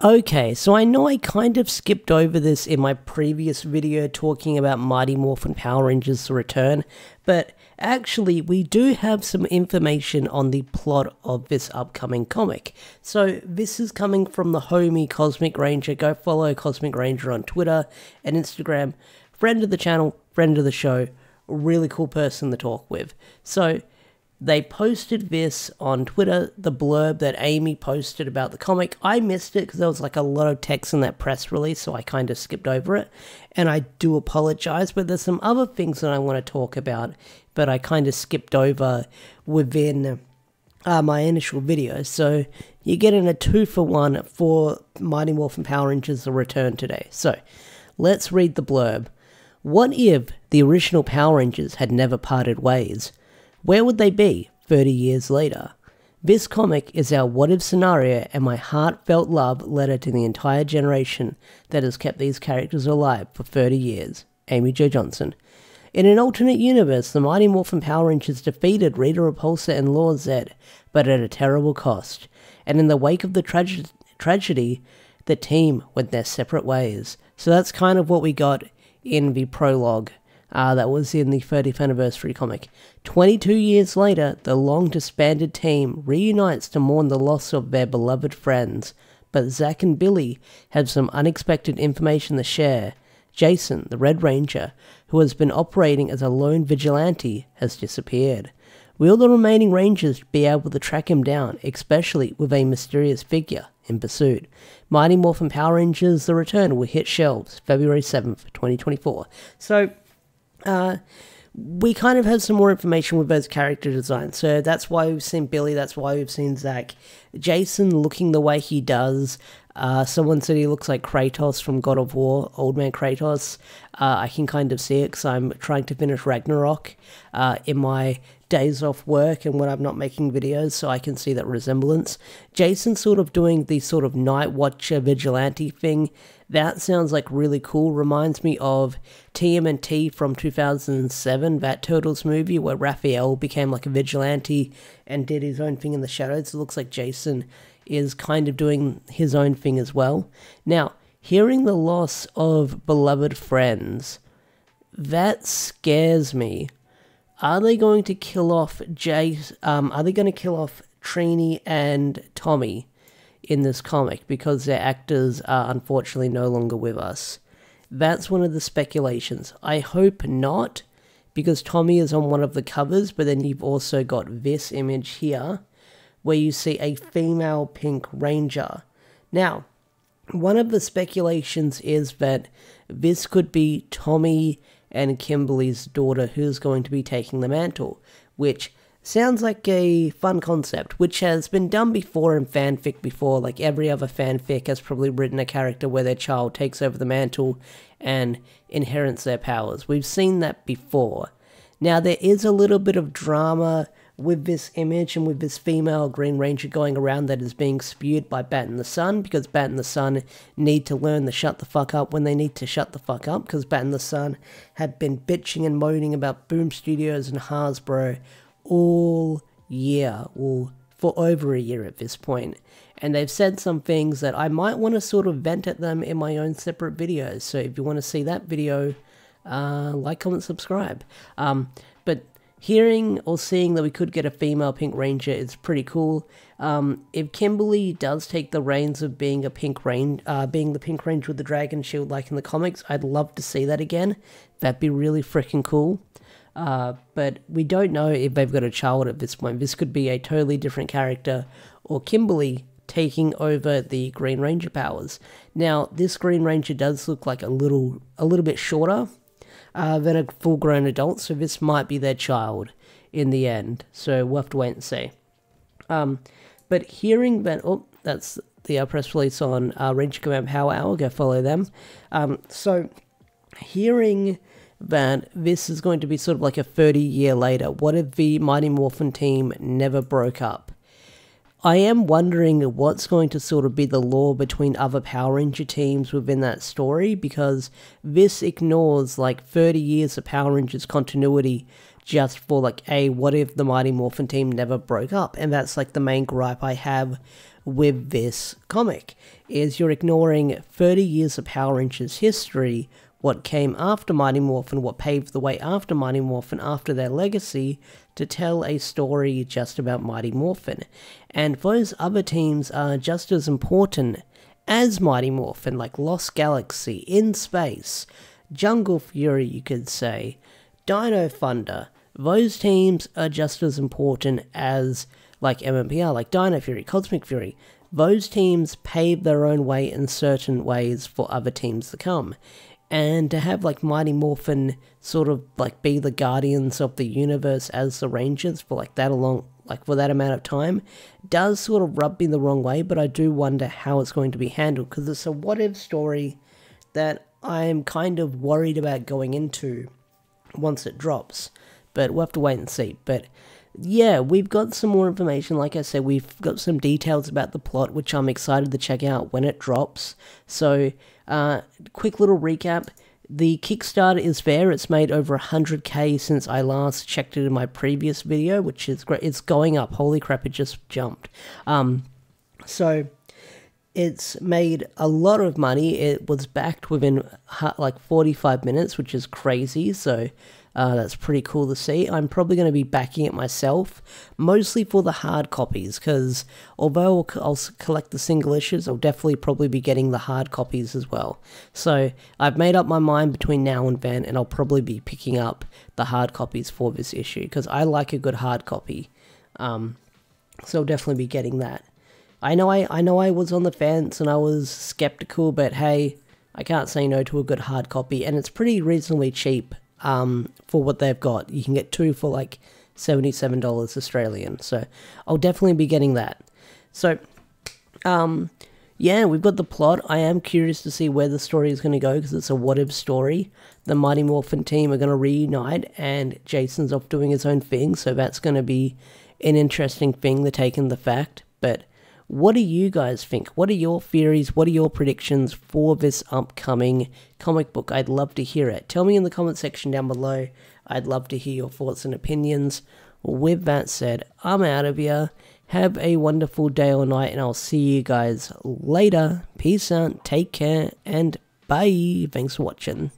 Okay, so I know I kind of skipped over this in my previous video talking about Mighty Morphin Power Rangers The Return, but actually we do have some information on the plot of this upcoming comic. So this is coming from the homie Cosmic Ranger. Go follow Cosmic Ranger on Twitter and Instagram. Friend of the channel, friend of the show, really cool person to talk with. So they posted this on Twitter, the blurb that Amy posted about the comic. I missed it because there was like a lot of text in that press release, so I kind of skipped over it. And I do apologize, but there's some other things that I want to talk about, but I kind of skipped over within my initial video. So you're getting a 2-for-1 for Mighty Morphin Power Rangers The Return today. So let's read the blurb. What if the original Power Rangers had never parted ways? Where would they be 30 years later? This comic is our what-if scenario and my heartfelt love letter to the entire generation that has kept these characters alive for 30 years. Amy Jo Johnson. In an alternate universe, the Mighty Morphin Power Rangers defeated Rita, Repulsa and Lord Zedd, but at a terrible cost. And in the wake of the tragedy, the team went their separate ways. So that's kind of what we got in the prologue. That was in the 30th anniversary comic. 22 years later, the long-disbanded team reunites to mourn the loss of their beloved friends. But Zack and Billy have some unexpected information to share. Jason, the Red Ranger, who has been operating as a lone vigilante, has disappeared. Will the remaining Rangers be able to track him down, especially with a mysterious figure in pursuit? Mighty Morphin Power Rangers The Return will hit shelves February 7th, 2024. So we kind of have some more information with those character designs. So that's why we've seen Billy, that's why we've seen Zack. Jason looking the way he does. Someone said he looks like Kratos from God of War, Old Man Kratos. I can kind of see it because I'm trying to finish Ragnarok in my days off work and when I'm not making videos, so I can see that resemblance. Jason sort of doing the sort of Night Watcher vigilante thing. That sounds like really cool. Reminds me of TMNT from 2007, that Turtles movie where Raphael became like a vigilante and did his own thing in the shadows. It looks like Jason is kind of doing his own thing as well. Now, hearing the loss of beloved friends, that scares me. Are they going to kill off are they going to kill off Trini and Tommy in this comic because their actors are unfortunately no longer with us? That's one of the speculations. I hope not, because Tommy is on one of the covers, but then you've also got this image here where you see a female Pink Ranger. Now, one of the speculations is that this could be Tommy and Kimberly's daughter who's going to be taking the mantle, which sounds like a fun concept, which has been done before in fanfic before. Like every other fanfic has probably written a character where their child takes over the mantle and inherits their powers. We've seen that before. Now, there is a little bit of drama with this image and with this female Green Ranger going around that is being spewed by Bat and the Sun, because Bat and the Sun need to learn to shut the fuck up when they need to shut the fuck up, because Bat and the Sun have been bitching and moaning about Boom Studios and Hasbro all year, well, for over a year at this point. And they've said some things that I might want to sort of vent at them in my own separate videos. So if you want to see that video, like, comment, subscribe. But hearing or seeing that we could get a female Pink Ranger is pretty cool. If Kimberly does take the reins of being the Pink Ranger with the dragon shield like in the comics, I'd love to see that again. That'd be really freaking cool. But we don't know if they've got a child at this point. This could be a totally different character, or Kimberly taking over the Green Ranger powers. Now, this Green Ranger does look like a little bit shorter than a full-grown adult, so this might be their child in the end. So we'll have to wait and see. But hearing that, oh, that's the press release on Ranger Command Power Hour. Go follow them. So hearing that this is going to be sort of like a 30-year later, what if the Mighty Morphin team never broke up? I am wondering what's going to sort of be the lore between other Power Ranger teams within that story, because this ignores like 30 years of Power Rangers continuity just for like, what if the Mighty Morphin team never broke up? And that's like the main gripe I have with this comic, is you're ignoring 30 years of Power Rangers history, what came after Mighty Morphin, what paved the way after Mighty Morphin, after their legacy, to tell a story just about Mighty Morphin. And those other teams are just as important as Mighty Morphin, like Lost Galaxy, In Space, Jungle Fury, you could say, Dino Thunder. Those teams are just as important as, like, MMPR, like Dino Fury, Cosmic Fury. Those teams pave their own way in certain ways for other teams to come. And to have, like, Mighty Morphin sort of, like, be the guardians of the universe as the Rangers for, like, for that amount of time, does sort of rub me the wrong way, but I do wonder how it's going to be handled, because it's a what-if story that I'm kind of worried about going into once it drops. But we'll have to wait and see. But yeah, we've got some more information. Like I said, we've got some details about the plot, which I'm excited to check out when it drops. So, quick little recap. The Kickstarter is there. It's made over 100k since I last checked it in my previous video, which is great. It's going up. Holy crap, it just jumped. So it's made a lot of money. It was backed within like 45 minutes, which is crazy. So that's pretty cool to see. I'm probably going to be backing it myself, mostly for the hard copies, because although I'll collect the single issues, I'll definitely probably be getting the hard copies as well. So I've made up my mind between now and then, and I'll probably be picking up the hard copies for this issue, because I like a good hard copy. So I'll definitely be getting that. I know I was on the fence and I was skeptical, but hey, I can't say no to a good hard copy, and it's pretty reasonably cheap. For what they've got. You can get 2 for like $77 Australian, so I'll definitely be getting that. So, yeah, we've got the plot. I am curious to see where the story is going to go, because it's a what-if story. The Mighty Morphin team are going to reunite, and Jason's off doing his own thing, so that's going to be an interesting thing to take in the fact. But what do you guys think? What are your theories? What are your predictions for this upcoming comic book? I'd love to hear it. Tell me in the comment section down below. I'd love to hear your thoughts and opinions. With that said, I'm out of here. Have a wonderful day or night, and I'll see you guys later. Peace out, take care, and bye. Thanks for watching.